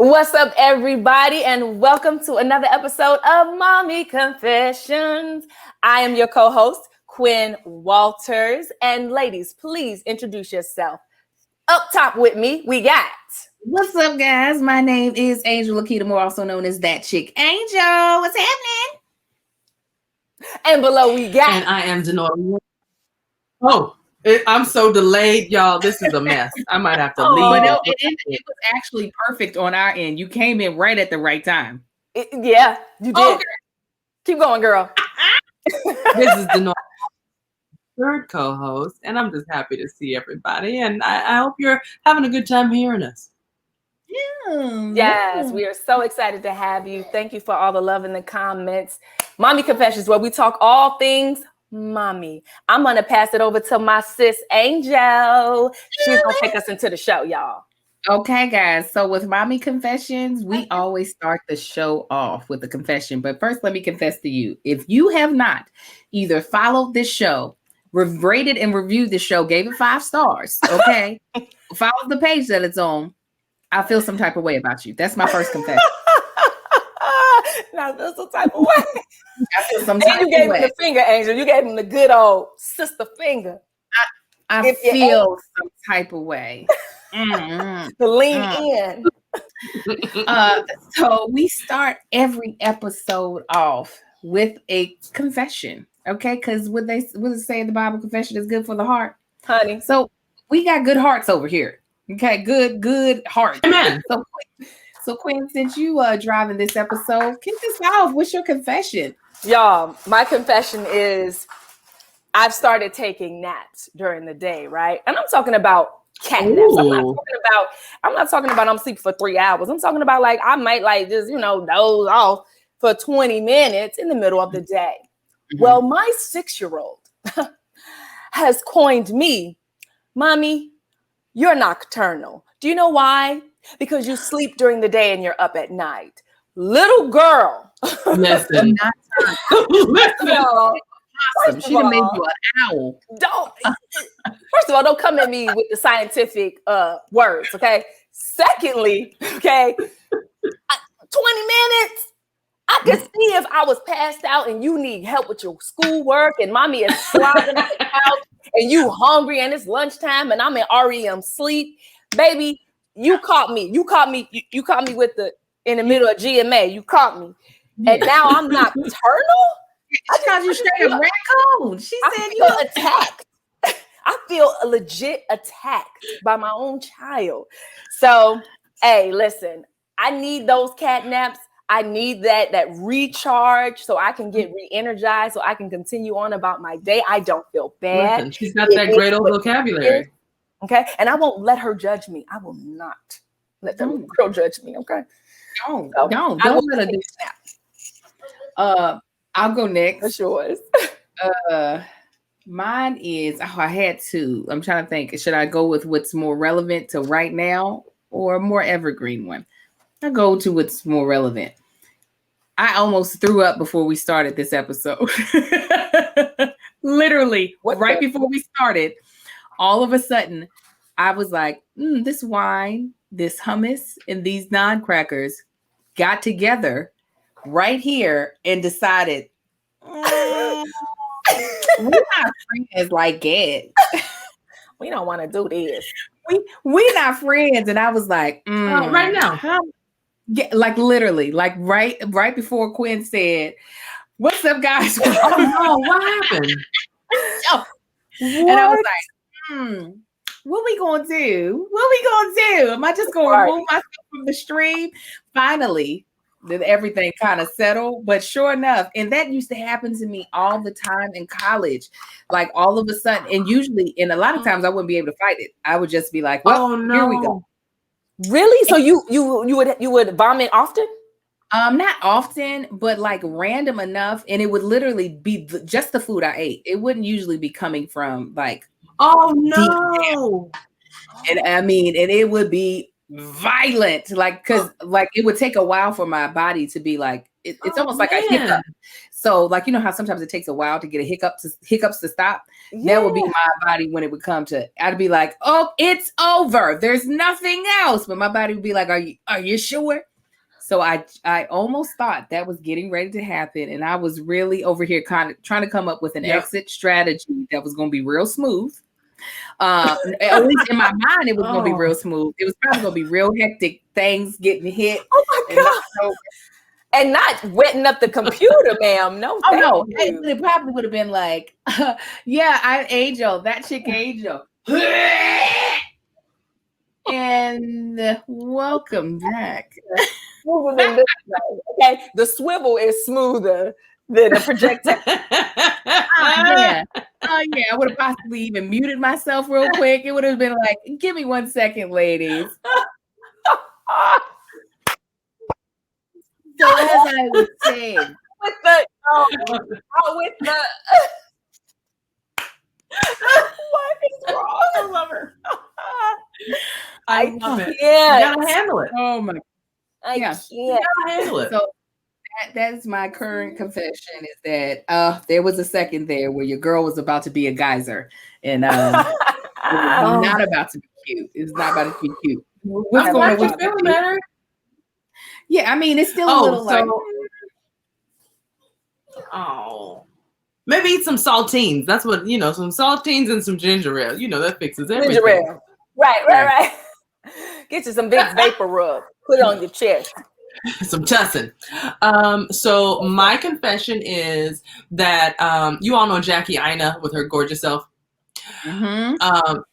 What's up, everybody, and welcome to another episode of Mommy Confessions. I am your co-host, Quinn Walters. And ladies, please introduce yourself. Up top with me, we got... What's up, guys? My name is Angel Akita, more also known as ThatChickAngel. What's happening? And below we got... And I am Denora. I'm so delayed, y'all. This is a mess. I might have to leave. But no, it was actually perfect on our end. You came in right at the right time. Yeah, you did. Okay. Keep going, girl. This is Denora, third co-host, and I'm just happy to see everybody. And I hope you're having a good time hearing us. Yes, we are so excited to have you. Thank you for all the love in the comments. Mommy Confessions, where we talk all things mommy. I'm going to pass it over to my sis, Angel. She's going to take us into the show, y'all. Okay, guys. So with Mommy Confessions, we always start the show off with a confession. But first, let me confess to you. If you have not either followed this show, rated and reviewed the show, gave it 5 stars, okay? Follow the page that it's on, I feel some type of way about you. That's my first confession. Now, feel some type of way. I feel some type of way. You gave him the finger, Angel. You gave him the good old sister finger. I feel some type of way. To lean in. So we start every episode off with a confession, okay? Because what they say in the Bible, confession is good for the heart, honey. So we got good hearts over here. Okay, good heart. Amen. So Quinn, since you are driving this episode, kick this off. What's your confession? Y'all, my confession is I've started taking naps during the day, right? And I'm talking about cat naps. I'm not talking about I'm sleeping for 3 hours. I'm talking about like I might like just, doze off for 20 minutes in the middle of the day. Mm-hmm. Well, my 6-year-old has coined me, Mommy, you're nocturnal. Do you know why? Because you sleep during the day and you're up at night. Little girl. Listen. She done made you an owl. First of all, don't come at me with the scientific words, okay? Secondly, okay, 20 minutes. I could see if I was passed out and you need help with your schoolwork and mommy is slobbing on the couch and you hungry and it's lunchtime and I'm in REM sleep. Baby, you caught me. You caught me with in the middle of GMA. You caught me. And now I'm nocturnal? I called you straight up raccoon. She said you attacked. I feel legit attacked by my own child. So, hey, listen, I need those cat naps. I need that recharge so I can get re-energized, so I can continue on about my day. I don't feel bad. Listen, she's got that great old vocabulary. Okay. And I won't let her judge me. I will not let that girl judge me. Okay. Don't let her do that. I'll go next. What's yours? Mine is, I had to. I'm trying to think. Should I go with what's more relevant to right now or a more evergreen one? I go to what's more relevant. I almost threw up before we started this episode. Literally, before we started, all of a sudden, I was like, this wine, this hummus, and these naan crackers got together right here and decided, we're not friends like it. We don't want to do this. We're not friends. And I was like, right now. Like literally, like right before Quinn said, "What's up, guys?" Oh no, what happened? And I was like, what we gonna do? Am I just gonna remove myself from the stream? Finally, then everything kind of settled. But sure enough, and that used to happen to me all the time in college. Like all of a sudden, and a lot of times I wouldn't be able to fight it. I would just be like, well, here we go. Really? So you would vomit often? Not often, but like random enough, and it would literally be just the food I ate. It wouldn't usually be coming from like, oh no, and I mean, and it would be violent, like because like it would take a while for my body to be like, it's almost like a hiccup. So like, you know how sometimes it takes a while to get a hiccups to stop. Yeah. That would be my body when it would come to. I'd be like, oh, it's over. There's nothing else. But my body would be like, are you sure? So I almost thought that was getting ready to happen, and I was really over here kind of trying to come up with an exit strategy that was going to be real smooth. At least in my mind, it was going to be real smooth. It was probably going to be real hectic. Things getting hit. Oh my God. And not wetting up the computer, ma'am. No, no. It probably would have been like, yeah, I'm Angel, that chick Angel. And welcome back. Okay, the swivel is smoother than the projectile. Yeah. Oh yeah, I would have possibly even muted myself real quick. It would have been like, give me 1 second, ladies. So as I was saying, with the what is wrong? I love her. I love it. Yeah, you gotta handle it. Oh my! I can't. You gotta handle it. So that's my current confession: is that there was a second there where your girl was about to be a geyser, and it was not about to be cute. It was not about to be cute. What's going on? You feeling better? Yeah, I mean, it's still a little like. Oh, maybe eat some saltines. That's what, some saltines and some ginger ale. That fixes everything. Ginger ale. Right. Get you some Vicks Vapor Rub. Put it on your chest. Some tussin. So my confession is that you all know Jackie Ina with her gorgeous self. Mm-hmm.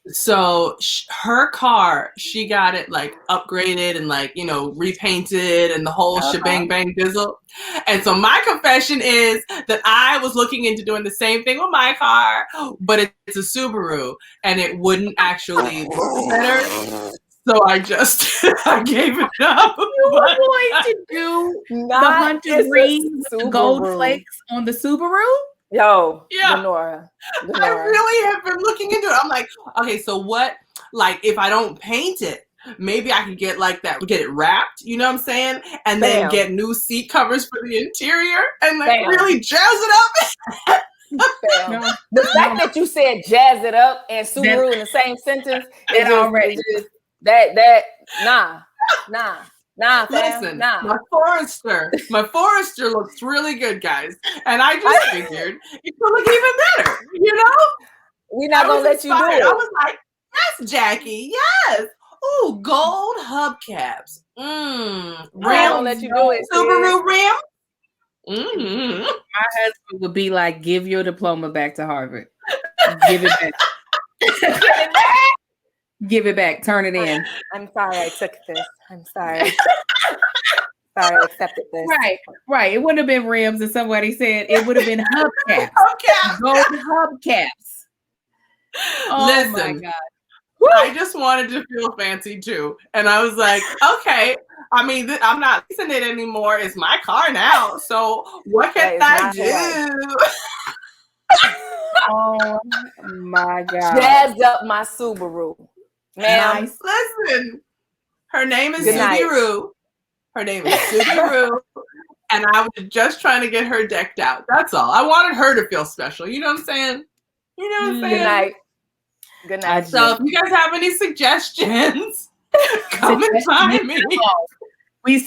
So her car, she got it like upgraded and like, repainted and the whole shebang bang dizzle. And so my confession is that I was looking into doing the same thing with my car, but it's a Subaru and it wouldn't actually look better. So I gave it up. You were going to do the Hunter Green with the gold flakes on the Subaru? Yo, yeah. Lenora. I really have been looking into it. I'm like, okay, so what, like, if I don't paint it, maybe I can get like that, get it wrapped, you know what I'm saying? And then get new seat covers for the interior and like really jazz it up. The fact that you said jazz it up and Subaru in the same sentence is already Nah, fam. Listen, nah. My Forester looks really good, guys. And I just figured it could look even better, We're not going to let you do it. I was like, yes, Jackie, yes. Ooh, gold hubcaps. Ram. Don't let you do it. Subaru Ram. Mm-hmm. My husband would be like, give your diploma back to Harvard. Give it back. Give it back. Turn it in. I'm sorry I took this. I'm sorry. Sorry I accepted this. Right. It wouldn't have been rims, as somebody said. It would have been hubcaps. Gold hubcaps. Oh, listen, my God. I just wanted to feel fancy too. And I was like, okay, I mean, I'm not using it anymore. It's my car now. So what can I do? Oh my God. Jazz up my Subaru. Ma'am. Nice. Listen, her name is Subaru. Her name is Subaru. And I was just trying to get her decked out. That's all. I wanted her to feel special. You know what I'm saying? Good night. So if you guys have any suggestions, come and find me. We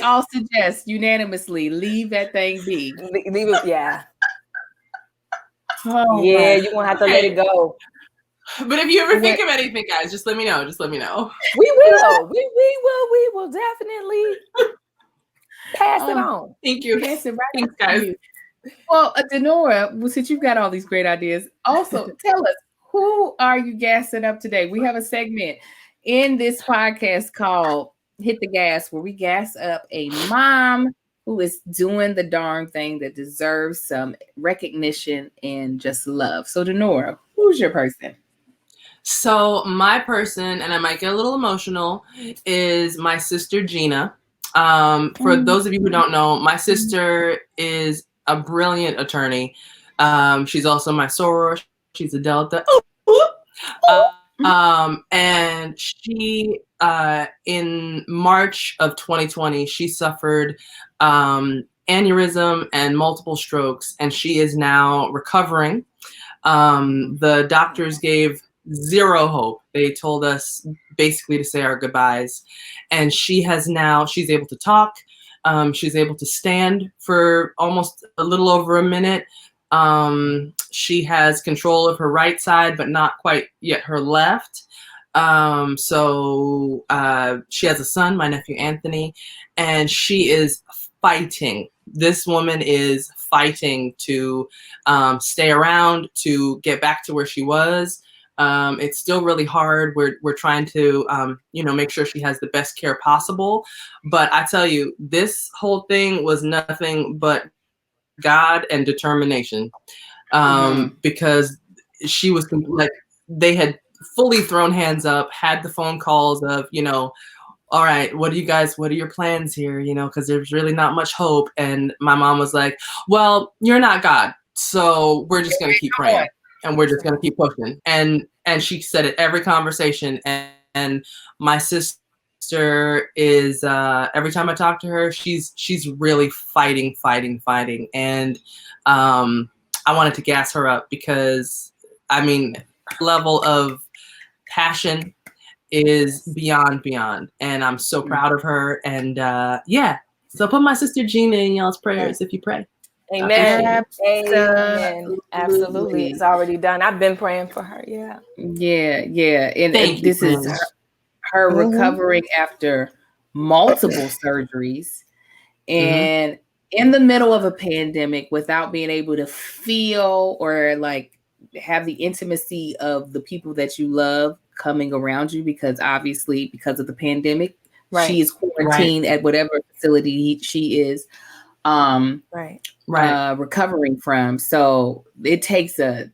all suggest unanimously, leave that thing be. Leave it, yeah. Oh, yeah, you're going to have to let it go. But if you ever think of anything, guys, just let me know. We will. We will definitely pass it on. Thank you. Pass it right. Thanks, guys. Well, Denora, since you've got all these great ideas, also tell us, who are you gassing up today? We have a segment in this podcast called Hit the Gas, where we gas up a mom who is doing the darn thing that deserves some recognition and just love. So, Denora, who's your person? So my person, and I might get a little emotional, is my sister Gina. For those of you who don't know, my sister is a brilliant attorney. She's also my soror. She's a Delta. And she in March of 2020, she suffered aneurysm and multiple strokes, and she is now recovering. The doctors gave zero hope. They told us basically to say our goodbyes. And she's able to talk. She's able to stand for almost a little over a minute. She has control of her right side, but not quite yet her left. So she has a son, my nephew Anthony, and she is fighting. This woman is fighting to stay around, to get back to where she was. It's still really hard. We're trying to make sure she has the best care possible. But I tell you, this whole thing was nothing but God and determination. Because she was like, they had fully thrown hands up, had the phone calls of, all right, what are your plans here? Because there's really not much hope. And my mom was like, well, you're not God. So we're just going to keep praying and we're just going to keep pushing. And she said it every conversation. And my sister is, every time I talk to her, she's really fighting. And I wanted to gas her up because, her level of passion is beyond. And I'm so proud of her. And so put my sister Gina in y'all's prayers if you pray. Amen. Amen. Absolutely. It's already done. I've been praying for her. Yeah. Yeah. And this is her recovering after multiple surgeries and in the middle of a pandemic without being able to feel or like have the intimacy of the people that you love coming around you, because obviously because of the pandemic, she is quarantined at whatever facility she is recovering from. So it takes the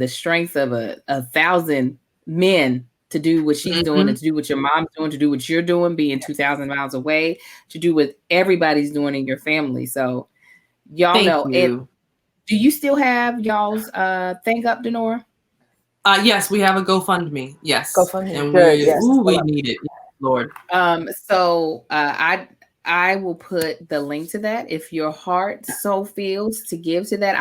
strength of a 1,000 men to do what she's doing, and to do what your mom's doing, to do what you're doing, being 2,000 miles away, to do what everybody's doing in your family. So y'all know it. Do you still have y'all's thing up, Denora? Yes, we have a GoFundMe. Yes. GoFundMe. And we need it, Lord. So I will put the link to that if your heart so feels to give to that.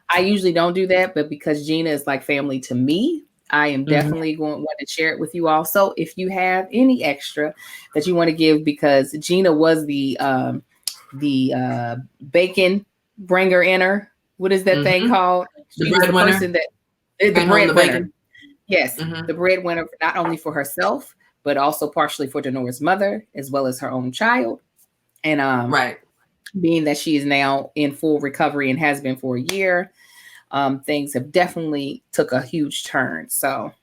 I usually don't do that, but because Gina is like family to me, I am definitely going to want to share it with you also. If you have any extra that you want to give, because Gina was the bacon bringer inner. What is that thing called? The breadwinner. The breadwinner. Yes, the breadwinner, not only for herself, but also partially for Denora's mother, as well as her own child. And being that she is now in full recovery and has been for a year, things have definitely took a huge turn. So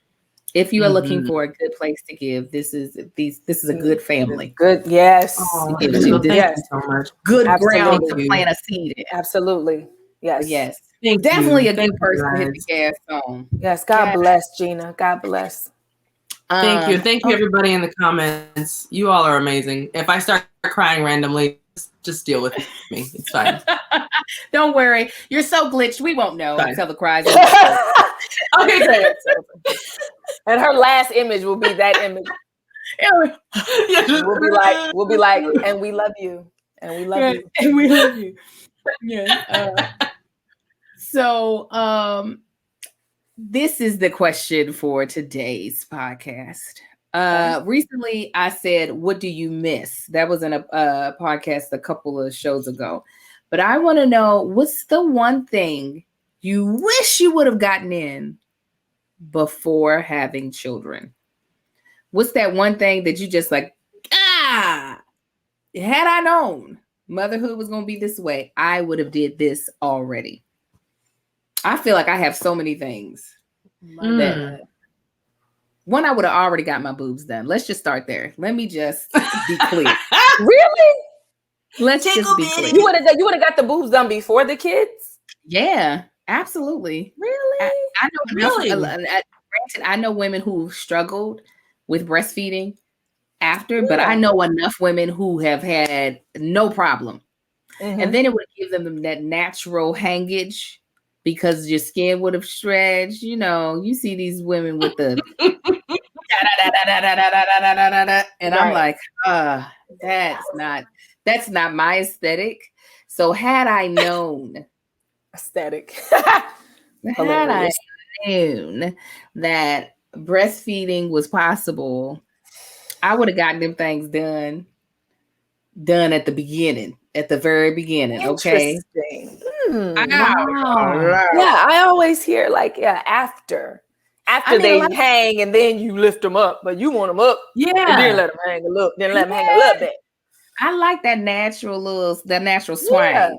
if you are looking for a good place to give, this is a good family. Good, yes. Thank you so much. Good ground to plant a seed in. Absolutely. Yes. Definitely a good person to hit the gas on. Yes. God bless, Gina. God bless. Thank you. Thank you, everybody in the comments. You all are amazing. If I start crying randomly, just deal with me. It's fine. Don't worry. You're so glitched. We won't know until the cries. Okay, great. And her last image will be that image. We'll be like, and we love you. And we love you. And we love you. Yeah. So this is the question for today's podcast. Recently I said, what do you miss? That was in a podcast a couple of shows ago. But I want to know, what's the one thing you wish you would have gotten in before having children? What's that one thing that you just like, had I known motherhood was going to be this way, I would have did this already. I feel like I have so many things that one, I would have already got my boobs done. Let's just start there. Let me just be clear. Really? Let's just be clear. You would have got the boobs done before the kids? Yeah, absolutely. Really? I know. Granted, I know women who struggled with breastfeeding after, but I know enough women who have had no problem. And then it would give them that natural hangage because your skin would have stretched. You know, you see these women with the And I'm like, that's not my aesthetic. So had I known Aesthetic. had I known that breastfeeding was possible, I would have gotten them things done at the beginning, at the very beginning. Okay. Interesting. Wow. Yeah, I always hear like after they hang and then you lift them up, but you want them up. Yeah. And then let them hang a little, then let them hang a little bit. I like that natural swag. Yeah,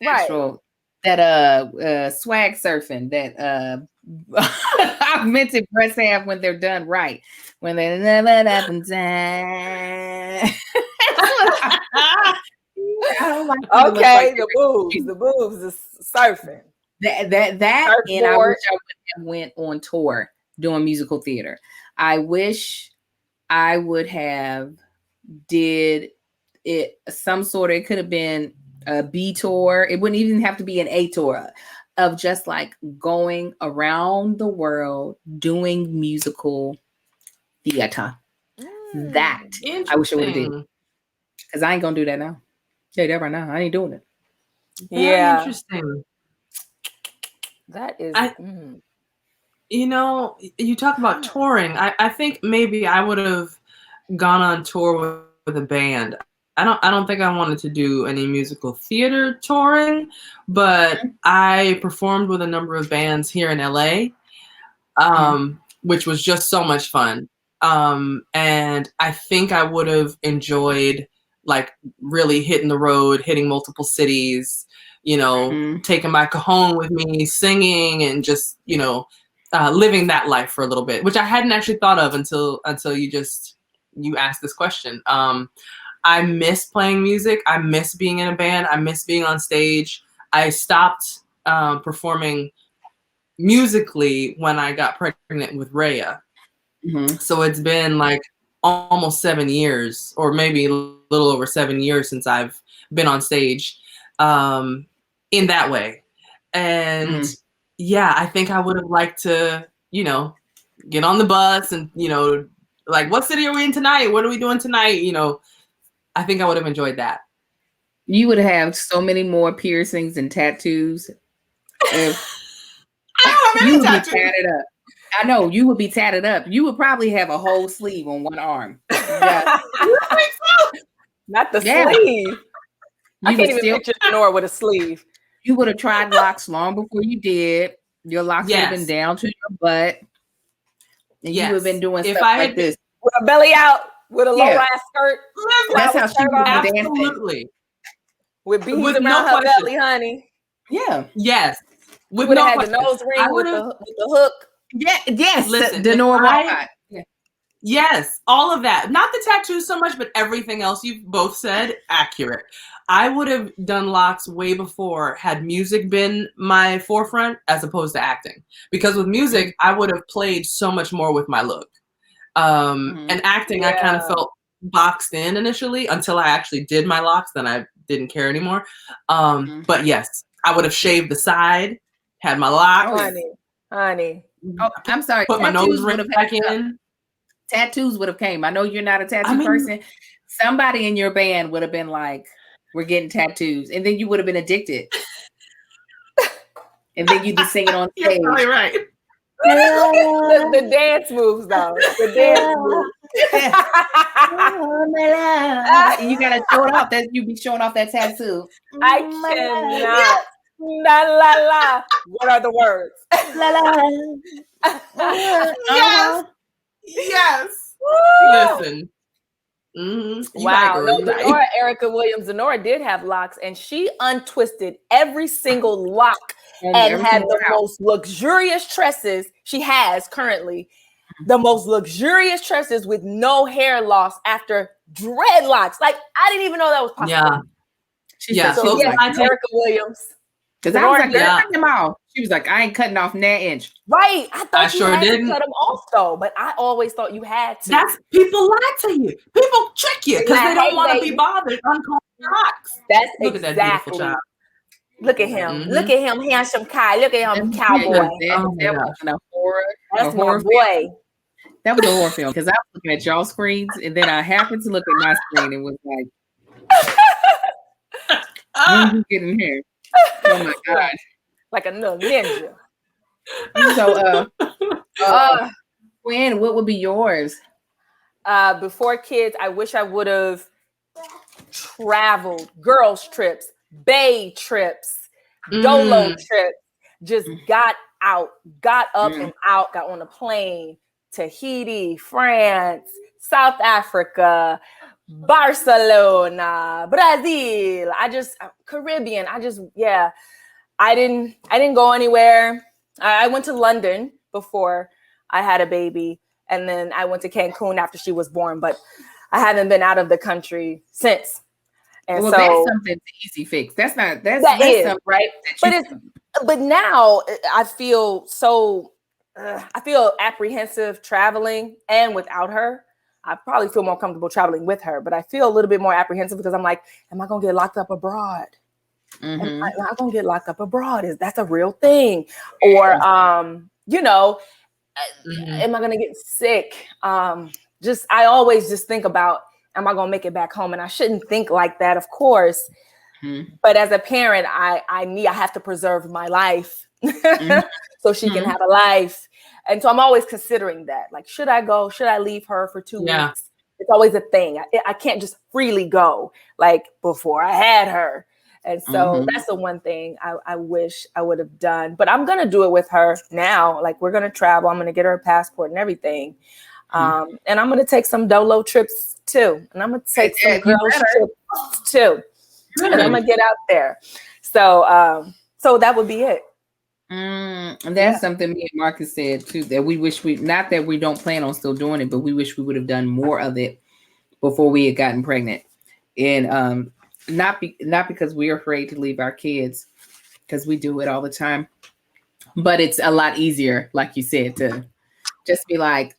Natural, that swag surfing that augmented breasts have when they're done right. When they never happen time. I don't like okay, the boobs is surfing. That and I wish I would have went on tour doing musical theater. I wish I would have did it some sort of, it could have been a B tour. It wouldn't even have to be an A tour, of just like going around the world doing musical theater. That I wish I would have did, because I ain't gonna do that now. Yeah, that right now. I ain't doing it. Yeah, interesting. That is. You know, you talk about touring. I think maybe I would have gone on tour with a band. I don't think I wanted to do any musical theater touring, but I performed with a number of bands here in LA, which was just so much fun. And I think I would have enjoyed like really hitting the road, hitting multiple cities, you know, taking my cajon with me, singing, and just, you know, living that life for a little bit, which I hadn't actually thought of until you asked this question. I miss playing music. I miss being in a band. I miss being on stage. I stopped performing musically when I got pregnant with Rhea. So it's been like almost 7 years, or maybe a little over 7 years since I've been on stage in that way. And yeah, I think I would have liked to, you know, get on the bus and, you know, like, what city are we in tonight? What are we doing tonight? You know, I think I would have enjoyed that. You would have so many more piercings and tattoos. If I don't have any tattoos. Be tatted up. I know you would be tatted up. You would probably have a whole sleeve on one arm. Yeah. Not the sleeve. I can't even picture Nora with a sleeve. You would have tried locks long before you did. Your locks would have been down to your butt. And you would have been doing stuff like this. With a belly out, with a low-rise skirt. That's how she would have been dancing. Absolutely. With beads around her belly, honey. Yeah. Yes. With no had the nose ring with the hook. Yeah. Yes. Listen, the Nora. Yes, all of that. Not the tattoos so much, but everything else you've both said, accurate. I would have done locks way before had music been my forefront as opposed to acting. Because with music, I would have played so much more with my look. And acting, I kind of felt boxed in initially until I actually did my locks. Then I didn't care anymore. But yes, I would have shaved the side, had my locks. Honey. Oh, I'm sorry. Put my nose ring back in. Tattoos would have came. I know you're not a tattoo person. Somebody in your band would have been like, we're getting tattoos. And then you would have been addicted. And then you'd be singing on stage. You're probably right. The dance moves, though. The dance moves. And you gotta show it off. That you be showing off that tattoo. I cannot. La la la. What are the words? La la. Yes. Yes. Listen. Wow. Nora Erica Williams. Nora did have locks, and she untwisted every single lock and had the most luxurious tresses. She has currently the most luxurious tresses with no hair loss after dreadlocks. Like, I didn't even know that was possible. Yeah. So yes, Erica Williams. Because I was like, cutting them off. She was like, I ain't cutting off that inch. Right. I thought you had to cut them off, though. But I always thought you had to. That's people lie to you. People trick you because they don't want to be bothered uncoming locks. That's Look at that beautiful child. Look at him. Look at him, handsome Kai. Look at him, cowboy. That's my boy. That was a horror film because I was looking at y'all screens and then I happened to look at my screen and was like, when you get in here? Oh my God. Like a little ninja. So, Quinn, what would be yours? Before kids, I wish I would have traveled, girls trips, bay trips, dolo trips, just got out, got up and out, got on a plane, Tahiti, France, South Africa, Barcelona, Brazil. Caribbean. I didn't go anywhere. I went to London before I had a baby, and then I went to Cancun after she was born, but I haven't been out of the country since. And well, so that's something easy fix. That's right. But now I feel I feel apprehensive traveling and without her. I probably feel more comfortable traveling with her, but I feel a little bit more apprehensive because I'm like, am I going to get locked up abroad? Am I going to get locked up abroad? That's a real thing. Or, am I going to get sick? I always just think about, am I going to make it back home? And I shouldn't think like that, of course. But as a parent, I have to preserve my life so she can have a life. And so I'm always considering that. Like, should I go? Should I leave her for 2 weeks? It's always a thing. I can't just freely go like before I had her. And so that's the one thing I wish I would have done. But I'm going to do it with her now. Like, we're going to travel. I'm going to get her a passport and everything. And I'm going to take some dolo trips too. And I'm going to take some girls trips too. And I'm going to get out there. So that would be it. And that's something me and Marcus said too, that we wish not that we don't plan on still doing it, but we wish we would have done more of it before we had gotten pregnant. And not because we're afraid to leave our kids, because we do it all the time, but it's a lot easier, like you said, to just be like,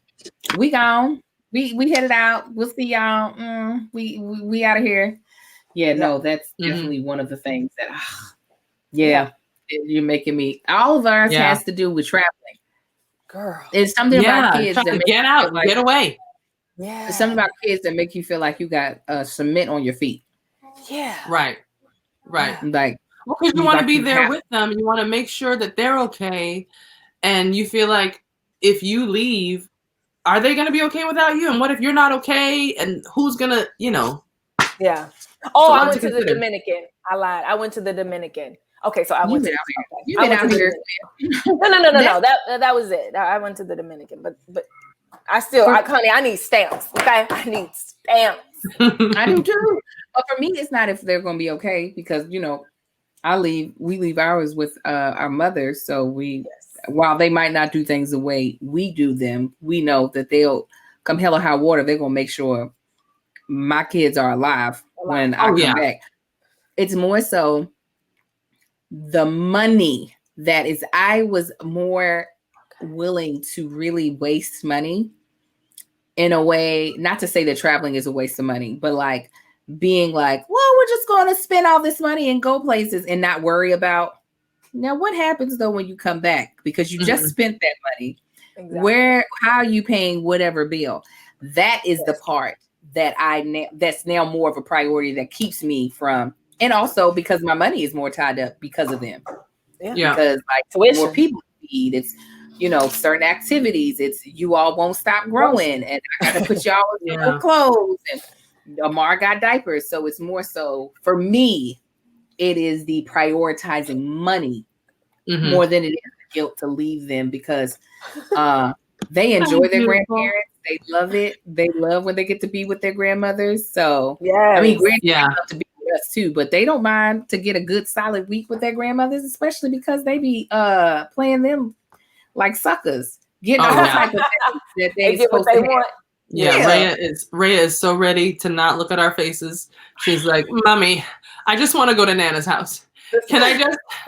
we gone, we headed out, we'll see y'all, we out of here. No, that's definitely one of the things that you're making me. All of ours has to do with traveling. Girl, it's something about kids that make get out, get away. Yeah, it's something about kids that make you feel like you got cement on your feet. Yeah, right. Like, because you want to be there with them. You want to make sure that they're okay, and you feel like if you leave, are they going to be okay without you? And what if you're not okay? And who's gonna, Yeah. Oh, I went to the Dominican. I lied. I went to the Dominican. Okay, so I went to you been out here. No. That was it. I went to the Dominican, but I need stamps. Okay, I need stamps. I do too. But for me, it's not if they're going to be okay, because we leave ours with our mothers, so while they might not do things the way we do them, we know that they'll come hell or high water. They're going to make sure my kids are alive when I come back. It's more so the money that is. I was more willing to really waste money in a way, not to say that traveling is a waste of money, but like being like, well, we're just going to spend all this money and go places and not worry about. Now, what happens though when you come back, because you just spent that money? Exactly. How are you paying whatever bill? That is the part that that's now more of a priority that keeps me from, and also because my money is more tied up because of them. Yeah. Because like more people need, it's certain activities. It's you all won't stop growing, and I got to put y'all in new clothes, and Amar got diapers. So it's more so for me. It is the prioritizing money more than it is the guilt to leave them, because they enjoy their grandparents. They love it. They love when they get to be with their grandmothers. So I mean, grandparents love to be with us too, but they don't mind to get a good solid week with their grandmothers, especially because they be playing them like suckers, getting all type of things that they get what they want. Yeah, Rhea is so ready to not look at our faces. She's like, "Mommy, I just want to go to Nana's house. Can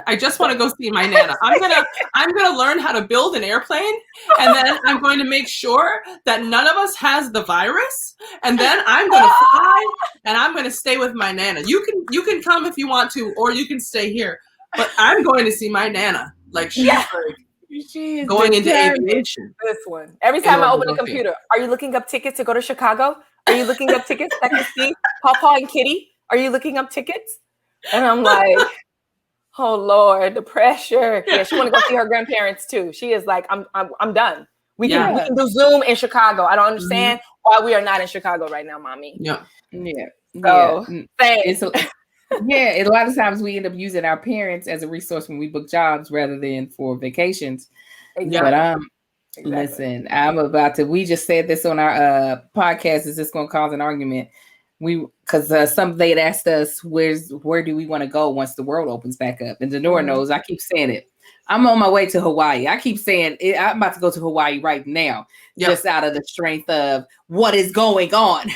I just want to go see my Nana. I'm gonna learn how to build an airplane, and then I'm going to make sure that none of us has the virus, and then I'm gonna fly and I'm gonna stay with my Nana. You can come if you want to, or you can stay here. But I'm going to see my Nana. Like she's like, She is going into determined. aviation. This one. Every time I order open to a go computer, are you looking up tickets to go to Chicago? Are you looking up tickets that can see Pawpaw and Kitty? Are you looking up tickets? And I'm like, oh Lord, the pressure. Yeah, she want to go see her grandparents too. She is like, I'm done. We can do Zoom in Chicago. I don't understand why we are not in Chicago right now, mommy. Yeah. So it's a lot of times we end up using our parents as a resource when we book jobs rather than for vacations. Exactly. But listen, we just said this on our podcast. Is this going to cause an argument? Because they had asked us where do we want to go once the world opens back up, and Denora knows I keep saying it. I'm on my way to Hawaii. I keep saying it, I'm about to go to Hawaii right now, just out of the strength of what is going on.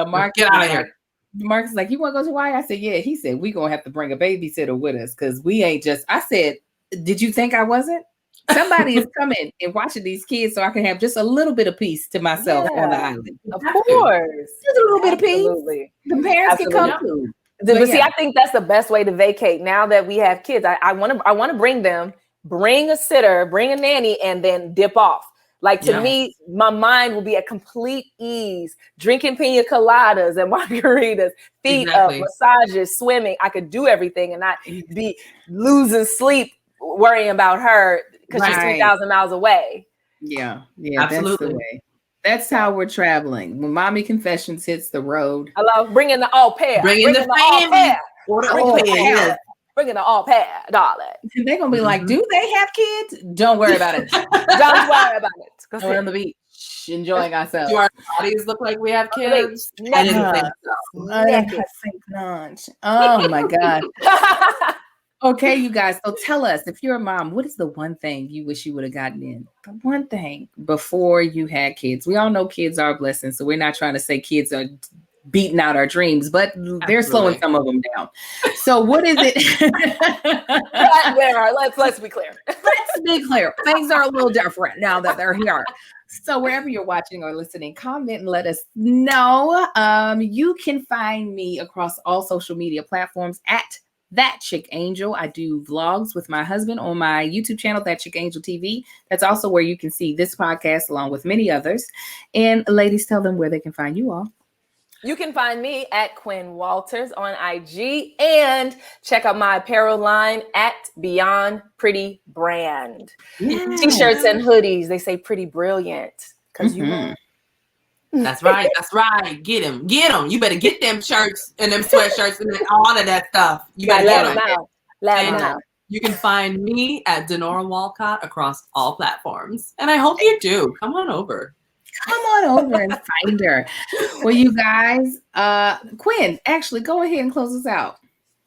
Mark, get out of here. Mark's like, you want to go to Hawaii? I said, yeah. He said, we're going to have to bring a babysitter with us because we ain't just, I said, did you think I wasn't? Somebody is coming and watching these kids so I can have just a little bit of peace to myself on the island. Of course. Just a little bit of peace. The parents can come too. But see, I think that's the best way to vacate now that we have kids. I want to bring them, bring a sitter, bring a nanny, and then dip off. Like to me, my mind will be at complete ease, drinking pina coladas and margaritas, feet up, massages, swimming. I could do everything and not be losing sleep worrying about her because she's 3,000 miles away. Yeah, absolutely. That's the way. That's how we're traveling. When Mommy Confessions hits the road. Hello, bring in the all pair. Bring in the all pair. Bring in the all pair, darling. They're going to be like, do they have kids? Don't worry about it. Don't worry about it. We're on the beach enjoying ourselves. Do our bodies look like we have kids? I think not. Oh, my God. Okay, you guys. So tell us, if you're a mom, what is the one thing you wish you would have gotten in? The one thing before you had kids. We all know kids are a blessing, so we're not trying to say kids are beating out our dreams, but they're slowing some of them down. So what is it? Let's be clear. Let's be clear. Things are a little different now that they're here. So wherever you're watching or listening, comment and let us know. You can find me across all social media platforms at ThatChickAngel. I do vlogs with my husband on my YouTube channel, ThatChickAngel TV. That's also where you can see this podcast along with many others. And ladies, tell them where they can find you all. You can find me at Quinn Walters on IG and check out my apparel line at Beyond Pretty Brand. T-shirts and hoodies. They say pretty brilliant because you know. That's right. That's right. Get them. You better get them shirts and them sweatshirts and all of that stuff. You better get them. Let them know. You can find me at Denora Walcott across all platforms. And I hope you do. Come on over. Come on over and find her. Well, you guys, Quinn, actually, go ahead and close us out.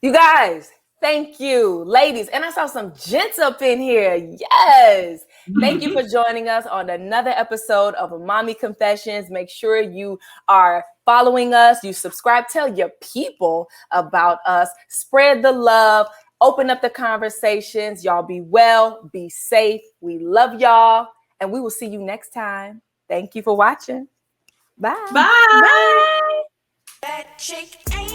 You guys, thank you, ladies. And I saw some gents up in here. Yes. Thank you for joining us on another episode of Mommy Confessions. Make sure you are following us. You subscribe. Tell your people about us. Spread the love. Open up the conversations. Y'all be well. Be safe. We love y'all. And we will see you next time. Thank you for watching. Bye. Bye. That chick ain't